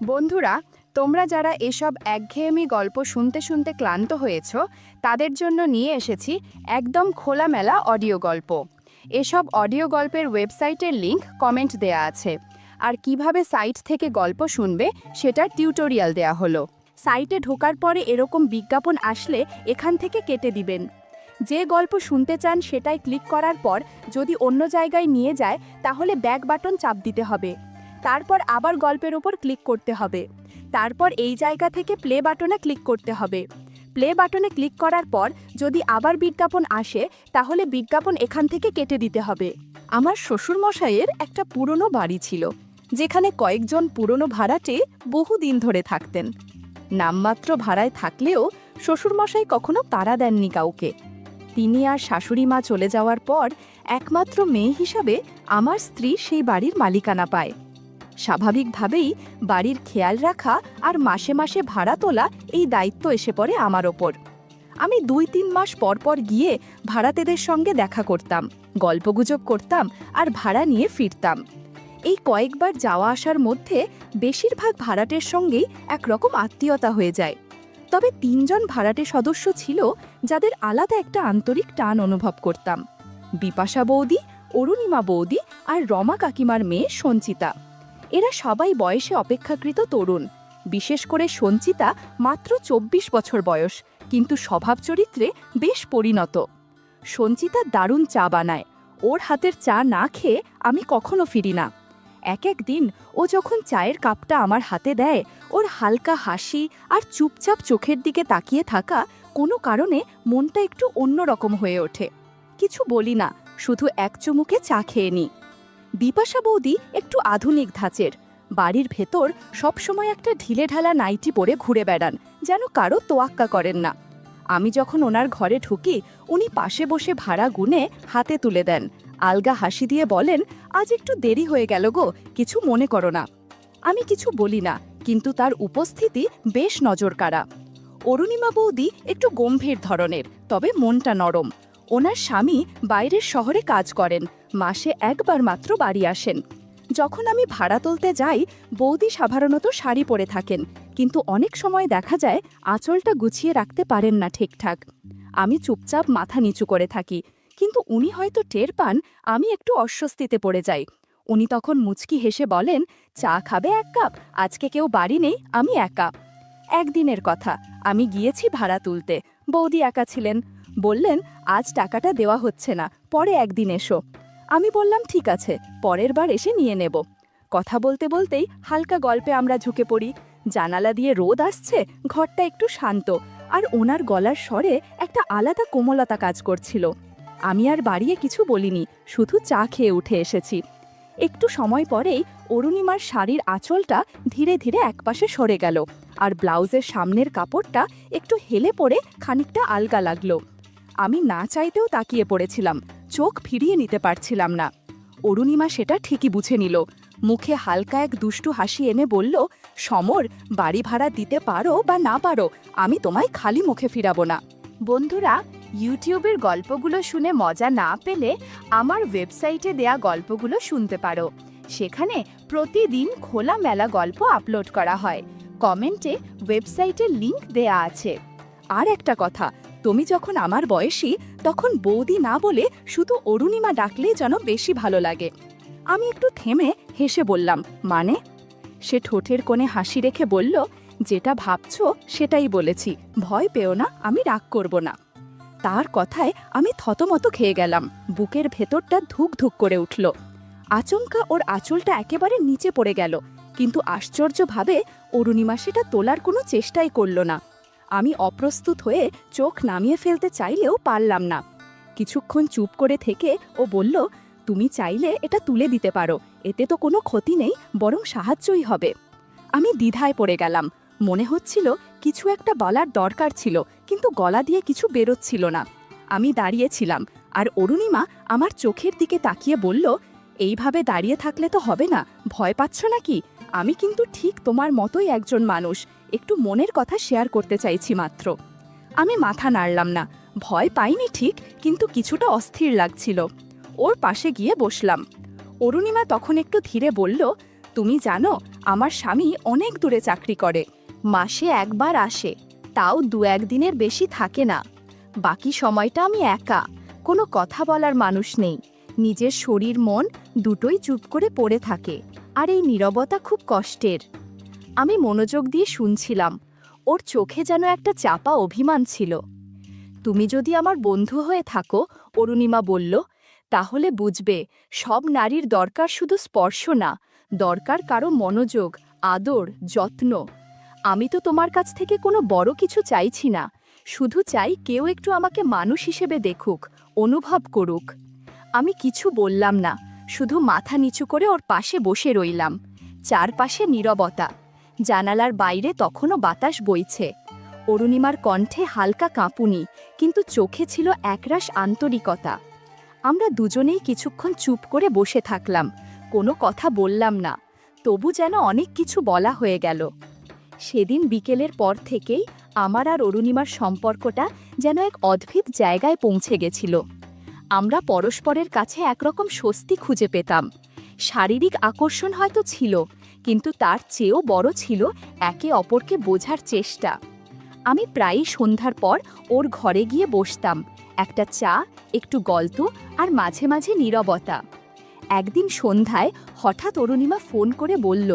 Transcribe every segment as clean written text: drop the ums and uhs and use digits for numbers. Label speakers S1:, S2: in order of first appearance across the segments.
S1: বন্ধুরা, তোমরা যারা এসব একঘেয়েমি গল্প শুনতে শুনতে ক্লান্ত হয়েছ, তাদের জন্য নিয়ে এসেছি একদম খোলামেলা অডিও গল্প। এসব অডিও গল্পের ওয়েবসাইটের লিংক কমেন্ট দেয়া আছে, আর কিভাবে সাইট থেকে গল্প শুনবে সেটার টিউটোরিয়াল দেয়া হলো। সাইটে ঢোকার পরে এরকম বিজ্ঞাপন আসলে এখান থেকে কেটে দিবেন। যে গল্প শুনতে চান সেটাই ক্লিক করার পর যদি অন্য জায়গায় নিয়ে যায় তাহলে ব্যাক বাটন চাপ দিতে হবে। তারপর আবার গল্পের উপর ক্লিক করতে হবে। তারপর এই জায়গা থেকে প্লে বাটনে ক্লিক করতে হবে। প্লে বাটনে ক্লিক করার পর যদি আবার বিজ্ঞাপন আসে তাহলে বিজ্ঞাপন এখান থেকে কেটে দিতে হবে। আমার শ্বশুরমশাইয়ের একটা পুরনো বাড়ি ছিল, যেখানে কয়েকজন পুরনো ভাড়াটে বহুদিন ধরে থাকতেন। নামমাত্র ভাড়ায় থাকলেও শ্বশুরমশাই কখনো তাড়া দেননি কাউকে। তিনি আর শাশুড়ি মা চলে যাওয়ার পর একমাত্র মেয়ে হিসাবে আমার স্ত্রী সেই বাড়ির মালিকানা পায়। স্বাভাবিকভাবেই বাড়ির খেয়াল রাখা আর মাসে মাসে ভাড়া তোলা এই দায়িত্ব এসে পড়ে আমার ওপর। আমি 2-3 মাস পর পর গিয়ে ভাড়াটেদের সঙ্গে দেখা করতাম, গল্পগুজব করতাম আর ভাড়া নিয়ে ফিরতাম। এই কয়েকবার যাওয়া আসার মধ্যে বেশিরভাগ ভাড়াটের সঙ্গেই একরকম আত্মীয়তা হয়ে যায়। তবে 3 জন ভাড়াটে সদস্য ছিল যাদের আলাদা একটা আন্তরিক টান অনুভব করতাম: বিপাশা বৌদি, অরুণিমা বৌদি আর রমা কাকিমার মেয়ে সঞ্চিতা। এরা সবাই বয়সে অপেক্ষাকৃত তরুণ। বিশেষ করে সঞ্চিতা মাত্র 24 বছর বয়স, কিন্তু স্বভাব চরিত্রে বেশ পরিণত। সঞ্চিতা দারুণ চা বানায়। ওর হাতের চা না খেয়ে আমি কখনো ফিরি না। এক দিন ও যখন চায়ের কাপটা আমার হাতে দেয়, ওর হালকা হাসি আর চুপচাপ চোখের দিকে তাকিয়ে থাকা কোনো কারণে মনটা একটু অন্যরকম হয়ে ওঠে। কিছু বলি না, শুধু এক চুমুকে চা খেয়ে নিই। বিপাশা বৌদি একটু আধুনিক ধাঁচের। বাড়ির ভেতর সবসময় একটা ঢিলেঢালা নাইটি পরে ঘুরে বেড়ান, যেন কারো তোয়াক্কা করেন না। আমি যখন ওনার ঘরে ঢুকি, উনি পাশে বসে ভাড়া গুনে হাতে তুলে দেন। আলগা হাসি দিয়ে বলেন, আজ একটু দেরি হয়ে গেল গো, কিছু মনে করো না। আমি কিছু বলি না, কিন্তু তার উপস্থিতি বেশ নজরকাড়া। অরুণিমা বৌদি একটু গম্ভীর ধরনের, তবে মনটা নরম। ওনার স্বামী বাইরের শহরে কাজ করেন, মাসে একবার মাত্র বাড়ি আসেন। যখন আমি ভাড়া তুলতে যাই, বৌদি সাধারণত শাড়ি পরে থাকেন, কিন্তু অনেক সময় দেখা যায় আঁচলটা গুছিয়ে রাখতে পারেন না ঠিকঠাক। আমি চুপচাপ মাথা নিচু করে থাকি, কিন্তু উনি হয়তো টের পান আমি একটু অস্বস্তিতে পড়ে যাই। উনি তখন মুচকি হেসে বলেন, চা খাবে 1 কাপ? আজকে কেউ বাড়ি নেই, আমি একা। একদিনের কথা, আমি গিয়েছি ভাড়া তুলতে। বৌদি একা ছিলেন। বললেন, আজ টাকাটা দেওয়া হচ্ছে না, পরে একদিন এসো। আমি বললাম, ঠিক আছে, পরের বার এসে নিয়ে নেব। কথা বলতে বলতেই হালকা গল্পে আমরা ঝুঁকে পড়ি। জানালা দিয়ে রোদ আসছে, ঘরটা একটু শান্ত, আর ওনার গলার স্বরে একটা আলাদা কোমলতা কাজ করছিল। আমি আর বাড়িয়ে কিছু বলিনি, শুধু চা খেয়ে উঠে এসেছি। একটু সময় পরেই অরুণিমার শাড়ির আঁচলটা ধীরে ধীরে একপাশে সরে গেল, আর ব্লাউজের সামনের কাপড়টা একটু হেলে পড়ে খানিকটা আলগা লাগলো। আমি না চাইতেও তাকিয়ে পড়েছিলাম, চোখ ফিরিয়ে নিতে পারছিলাম না। অরুণিমা সেটা ঠিকই বুঝে নিল। মুখে হালকা এক দুষ্টু হাসি এনে বলল, সমর, বাড়ি ভাড়া দিতে পারো বা না পারো, আমি তোমায় খালি মুখে ফিরাবো না। বন্ধুরা, ইউটিউবের গল্পগুলো শুনে মজা না পেলে আমার ওয়েবসাইটে দেয়া গল্পগুলো শুনতে পারো। সেখানে প্রতিদিন খোলামেলা গল্প আপলোড করা হয়। কমেন্টে ওয়েবসাইটের লিংক দেয়া আছে। আর একটা কথা, তুমি যখন আমার বয়সী, তখন বৌদি না বলে শুধু অরুণিমা ডাকলেই যেন বেশি ভালো লাগে। আমি একটু থেমে হেসে বললাম, মানে? সে ঠোঁটের কোণে হাসি রেখে বলল, যেটা ভাবছো সেটাই বলেছি, ভয় পেও না, আমি রাগ করব না। তার কথায় আমি থতমত খেয়ে গেলাম। বুকের ভেতরটা ধুক ধুক করে উঠল। আচমকা ওর আঁচলটা একেবারে নিচে পড়ে গেল, কিন্তু আশ্চর্যভাবে অরুণিমা সেটা তোলার কোনো চেষ্টাই করল না। আমি অপ্রস্তুত হয়ে চোখ নামিয়ে ফেলতে চাইলেও পারলাম না। কিছুক্ষণ চুপ করে থেকে ও বলল, তুমি চাইলে এটা তুলে দিতে পারো, এতে তো কোনো ক্ষতি নেই, বরং সাহায্যই হবে। আমি দ্বিধায় পড়ে গেলাম। মনে হচ্ছিল কিছু একটা বলার দরকার ছিল, কিন্তু গলা দিয়ে কিছু বেরোচ্ছিল না। আমি দাঁড়িয়েছিলাম, আর অরুণিমা আমার চোখের দিকে তাকিয়ে বলল, এইভাবে দাঁড়িয়ে থাকলে তো হবে না, ভয় পাচ্ছ নাকি? আমি কিন্তু ঠিক তোমার মতোই একজন মানুষ, একটু মনের কথা শেয়ার করতে চাইছি মাত্র। আমি মাথা নাড়লাম না। ভয় পাইনি ঠিক, কিন্তু কিছুটা অস্থির লাগছিল। ওর পাশে গিয়ে বসলাম। অরুণিমা তখন একটু ধীরে বলল, তুমি জানো, আমার স্বামী অনেক দূরে চাকরি করে, মাসে একবার আসে, তাও 2-1 দিনের বেশি থাকে না। বাকি সময়টা আমি একা, কোনো কথা বলার মানুষ নেই, নিজের শরীর মন দুটোই চুপ করে পড়ে থাকে, আর এই নীরবতা খুব কষ্টের। আমি মনোযোগ দিয়ে শুনছিলাম, ওর চোখে যেন একটা চাপা অভিমান ছিল। তুমি যদি আমার বন্ধু হয়ে থাকো, অরুণিমা বলল, তাহলে বুঝবে সব নারীর দরকার শুধু স্পর্শ না, দরকার কারো মনোযোগ, আদর, যত্ন। আমি তো তোমার কাছ থেকে কোনো বড় কিছু চাইছি না, শুধু চাই কেউ একটু আমাকে মানুষ হিসেবে দেখুক, অনুভব করুক। আমি কিছু বললাম না, শুধু মাথা নিচু করে ওর পাশে বসে রইলাম। চারপাশে নীরবতা, জানালার বাইরে তখনও বাতাস বইছে। অরুণিমার কণ্ঠে হালকা কাঁপুনি, কিন্তু চোখে ছিল একরাশ আন্তরিকতা। আমরা দুজনেই কিছুক্ষণ চুপ করে বসে থাকলাম, কোনো কথা বললাম না, তবু যেন অনেক কিছু বলা হয়ে গেল। সেদিন বিকেলের পর থেকেই আমার আর অরুণিমার সম্পর্কটা যেন এক অদ্ভুত জায়গায় পৌঁছে গেছিল। আমরা পরস্পরের কাছে একরকম স্বস্তি খুঁজে পেতাম। শারীরিক আকর্ষণ হয়তো ছিল, কিন্তু তার চেয়েও বড় ছিল একে অপরকে বোঝার চেষ্টা। আমি প্রায়ই সন্ধ্যার পর ওর ঘরে গিয়ে বসতাম, একটা চা, একটু গল্প, আর মাঝে মাঝে নীরবতা। একদিন সন্ধ্যায় হঠাৎ অরুণিমা ফোন করে বলল,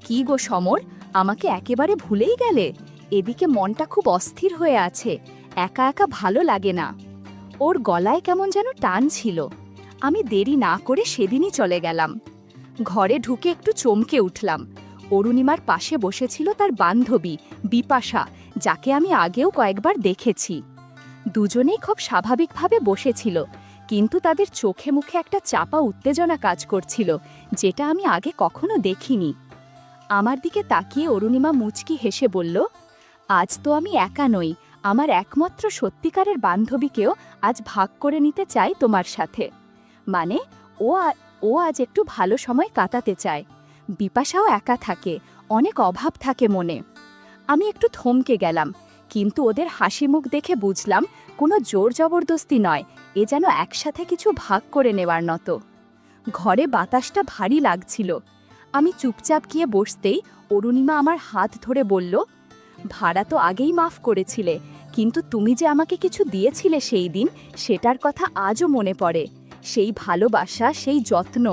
S1: কি গো সমর, আমাকে একেবারে ভুলেই গেলে? এদিকে মনটা খুব অস্থির হয়ে আছে, একা একা ভালো লাগে না। ওর গলায় কেমন যেন টান ছিল। আমি দেরি না করে সেদিনই চলে গেলাম। ঘরে ঢুকে একটু চমকে উঠলাম। অরুণিমার পাশে বসেছিল তার বান্ধবী বিপাশা, যাকে আমি আগেও কয়েকবার দেখেছি। দুজনেই খুব স্বাভাবিকভাবে বসেছিল, কিন্তু তাদের চোখে মুখে একটা চাপা উত্তেজনা কাজ করছিল, যেটা আমি আগে কখনো দেখিনি। আমার দিকে তাকিয়ে অরুণিমা মুচকি হেসে বলল, আজ তো আমি একা নই, আমার একমাত্র সত্যিকারের বান্ধবীকেও আজ ভাগ করে নিতে চাই তোমার সাথে। মানে ও আজ একটু ভালো সময় কাটাতে চায়। বিপাশাও একা থাকে, অনেক অভাব থাকে মনে। আমি একটু থমকে গেলাম, কিন্তু ওদের হাসি মুখ দেখে বুঝলাম কোনো জোর জবরদস্তি নয়, এ যেন একসাথে কিছু ভাগ করে নেওয়ার মতো। ঘরে বাতাসটা ভারী লাগছিল। আমি চুপচাপ গিয়ে বসতেই অরুণিমা আমার হাত ধরে বলল, ভাড়া তো আগেই মাফ করেছিলে, কিন্তু তুমি যে আমাকে কিছু দিয়েছিলে সেই দিন, সেটার কথা আজও মনে পড়ে। সেই ভালোবাসা, সেই যত্ন,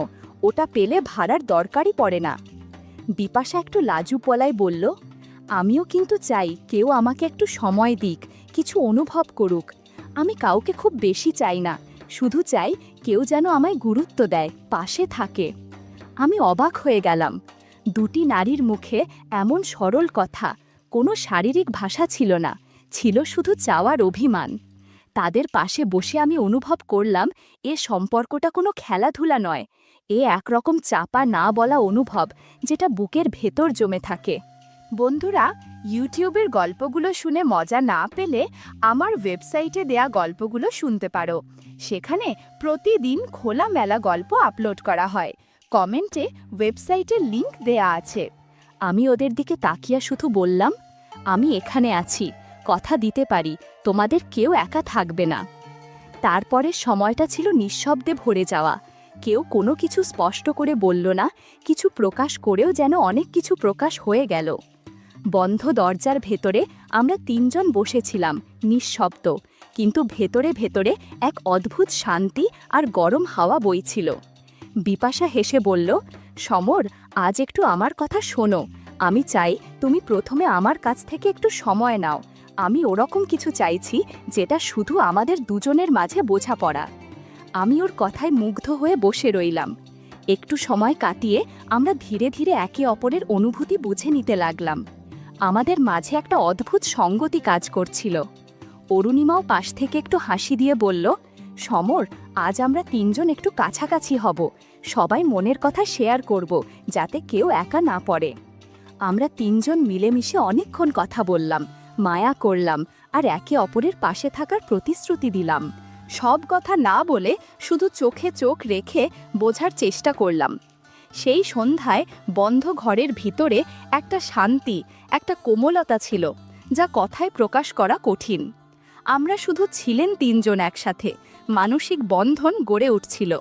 S1: ওটা পেলে ভাড়ার দরকারই পড়ে না। বিপাশা একটু লাজু পলায় বলল, আমিও কিন্তু চাই কেউ আমাকে একটু সময় দিক, কিছু অনুভব করুক। আমি কাউকে খুব বেশি চাই না, শুধু চাই কেউ যেন আমায় গুরুত্ব দেয়, পাশে থাকে। আমি অবাক হয়ে গেলাম। দুটি নারীর মুখে এমন সরল কথা, কোনো শারীরিক ভাষা ছিল না, ছিল শুধু চাওয়ার অভিমান। তাদের পাশে বসে আমি অনুভব করলাম এ সম্পর্কটা কোনো খেলাধুলা নয়, এ একরকম চাপা না বলা অনুভব, যেটা বুকের ভেতর জমে থাকে। বন্ধুরা, ইউটিউবের গল্পগুলো শুনে মজা না পেলে আমার ওয়েবসাইটে দেয়া গল্পগুলো শুনতে পারো। সেখানে প্রতিদিন খোলামেলা গল্প আপলোড করা হয়। কমেন্টে ওয়েবসাইটের লিংক দেয়া আছে। আমি ওদের দিকে তাকিয়ে শুধু বললাম, আমি এখানে আছি, কথা দিতে পারি তোমাদের কেউ একা থাকবে না। তারপরের সময়টা ছিল নিঃশব্দে ভরে যাওয়া। কেউ কোনো কিছু স্পষ্ট করে বলল না, কিছু প্রকাশ করেও যেন অনেক কিছু প্রকাশ হয়ে গেল। বন্ধ দরজার ভেতরে আমরা তিনজন বসেছিলাম, নিঃশব্দ, কিন্তু ভেতরে ভেতরে এক অদ্ভুত শান্তি আর গরম হাওয়া বইছিল। বিপাশা হেসে বলল, সমর, আজ একটু আমার কথা শোনো। আমি চাই তুমি প্রথমে আমার কাছ থেকে একটু সময় নাও। আমি ওরকম কিছু চাইছি যেটা শুধু আমাদের দুজনের মাঝে বোঝাপড়া। আমি ওর কথায় মুগ্ধ হয়ে বসে রইলাম। একটু সময় কাটিয়ে আমরা ধীরে ধীরে একে অপরের অনুভূতি বুঝে নিতে লাগলাম। আমাদের মাঝে একটা অদ্ভুত সঙ্গতি কাজ করছিল। অরুণিমাও পাশ থেকে একটু হাসি দিয়ে বলল, সমর, আজ আমরা তিনজন একটু কাছাকাছি হব, সবাই মনের কথা শেয়ার করব, যাতে কেউ একা না পড়ে। আমরা তিনজন মিলেমিশে অনেকক্ষণ কথা বললাম, মায়া করলাম, আর একে অপরের পাশে থাকার প্রতিশ্রুতি দিলাম। সব কথা না বলে শুধু চোখে চোখ রেখে বোঝার চেষ্টা করলাম। সেই সন্ধ্যায় বন্ধ ঘরের ভিতরে একটা শান্তি, একটা কোমলতা ছিল, যা কথায় প্রকাশ করা কঠিন। আমরা শুধু ছিলেন তিনজন একসাথে, মানসিক বন্ধন গড়ে উঠছিল।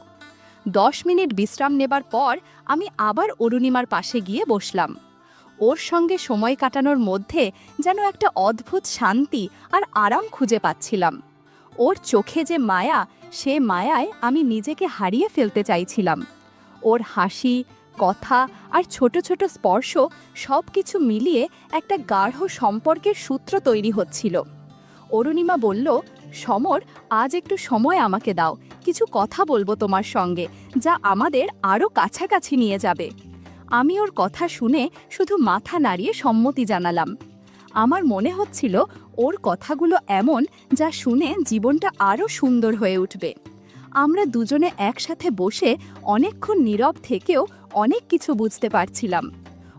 S1: 10 মিনিট বিশ্রাম নেবার পর আমি আবার অরুণিমার পাশে গিয়ে বসলাম। ওর সঙ্গে সময় কাটানোর মধ্যে যেন একটা অদ্ভুত শান্তি আর আরাম খুঁজে পাচ্ছিলাম। ওর চোখে যে মায়া, সে মায়ায় আমি নিজেকে হারিয়ে ফেলতে চাইছিলাম। ওর হাসি, কথা আর ছোট ছোট স্পর্শ সব কিছু মিলিয়ে একটা গাঢ় সম্পর্কের সূত্র তৈরি হচ্ছিল। অরুণিমা বলল, সমর, আজ একটু সময় আমাকে দাও, কিছু কথা বলবো তোমার সঙ্গে, যা আমাদের আরও কাছাকাছি নিয়ে যাবে। আমি ওর কথা শুনে শুধু মাথা নাড়িয়ে সম্মতি জানালাম। আমার মনে হচ্ছিল ওর কথাগুলো এমন যা শুনে জীবনটা আরও সুন্দর হয়ে উঠবে। আমরা দুজনে একসাথে বসে অনেকক্ষণ নীরব থেকেও অনেক কিছু বুঝতে পারছিলাম।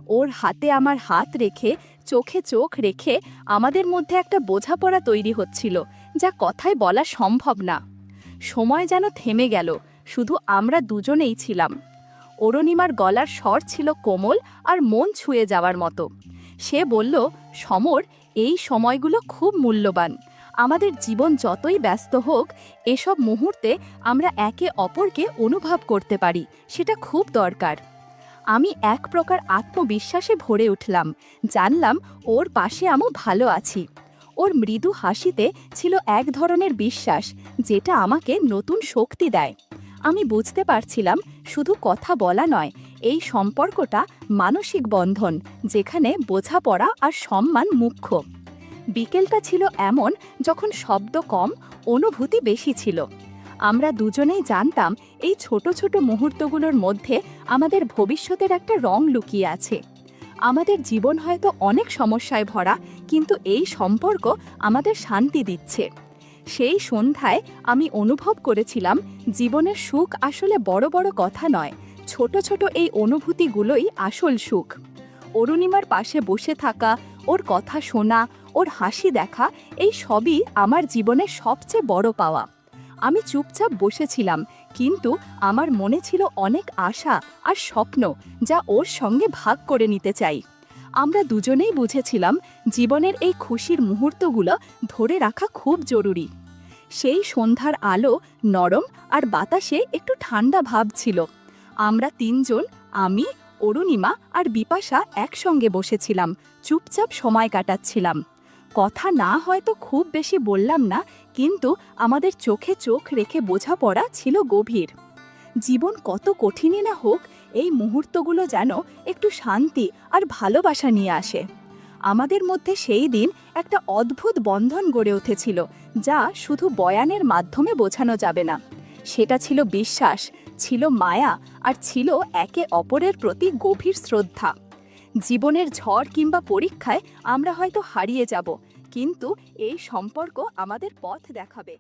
S1: ওর হাতে আমার হাত রেখে, চোখে চোখ রেখে আমাদের মধ্যে একটা বোঝাপড়া তৈরি হচ্ছিল, যা কথায় বলা সম্ভব না। সময় যেন থেমে গেল, শুধু আমরা দুজনেই ছিলাম। অরুণিমার গলার স্বর ছিল কোমল আর মন ছুঁয়ে যাওয়ার মতো। সে বলল, সমর, এই সময়গুলো খুব মূল্যবান। আমাদের জীবন যতই ব্যস্ত হোক, এসব মুহূর্তে আমরা একে অপরকে অনুভব করতে পারি, সেটা খুব দরকার। আমি এক প্রকার আত্মবিশ্বাসে ভরে উঠলাম। জানলাম ওর পাশে আমি ভালো আছি। ওর মৃদু হাসিতে ছিল এক ধরনের বিশ্বাস, যেটা আমাকে নতুন শক্তি দেয়। আমি বুঝতে পারছিলাম শুধু কথা বলা নয়, এই সম্পর্কটা মানসিক বন্ধন, যেখানে বোঝাপড়া আর সম্মান মুখ্য। বিকেলটা ছিল এমন যখন শব্দ কম, অনুভূতি বেশি ছিল। আমরা দুজনেই জানতাম এই ছোট ছোট মুহূর্তগুলোর মধ্যে আমাদের ভবিষ্যতের একটা রং লুকিয়ে আছে। আমাদের জীবন হয়তো অনেক সমস্যায় ভরা, কিন্তু এই সম্পর্ক আমাদের শান্তি দিচ্ছে। সেই সন্ধ্যায় আমি অনুভব করেছিলাম জীবনের সুখ আসলে বড় বড় কথা নয়, ছোট ছোট এই অনুভূতিগুলোই আসল সুখ। অরুণিমার পাশে বসে থাকা, ওর কথা শোনা, ওর হাসি দেখা, এই সবই আমার জীবনের সবচেয়ে বড় পাওয়া। আমি চুপচাপ বসেছিলাম, কিন্তু আমার মনে ছিল অনেক আশা আর স্বপ্ন, যা ওর সঙ্গে ভাগ করে নিতে চাই। আমরা দুজনেই বুঝেছিলাম জীবনের এই খুশির মুহূর্তগুলো ধরে রাখা খুব জরুরি। সেই সন্ধ্যার আলো নরম আর বাতাসে একটু ঠান্ডা ভাব ছিল। আমরা তিনজন, আমি, অরুণিমা আর বিপাশা একসঙ্গে বসেছিলাম, চুপচাপ সময় কাটাচ্ছিলাম। কথা না হয়তো খুব বেশি বললাম না, কিন্তু আমাদের চোখে চোখ রেখে বোঝাপড়া ছিল গভীর। জীবন কত কঠিনই না হোক, এই মুহূর্তগুলো যেন একটু শান্তি আর ভালোবাসা নিয়ে আসে। আমাদের মধ্যে সেই দিন একটা অদ্ভুত বন্ধন গড়ে উঠেছিল, যা শুধু বয়ানের মাধ্যমে বোঝানো যাবে না। সেটা ছিল বিশ্বাস, ছিল মায়া, আর ছিল একে অপরের প্রতি গভীর শ্রদ্ধা। জীবনের ঝড় কিংবা পরীক্ষায় আমরা হয়তো হারিয়ে যাব, কিন্তু এই সম্পর্ক আমাদের পথ দেখাবে।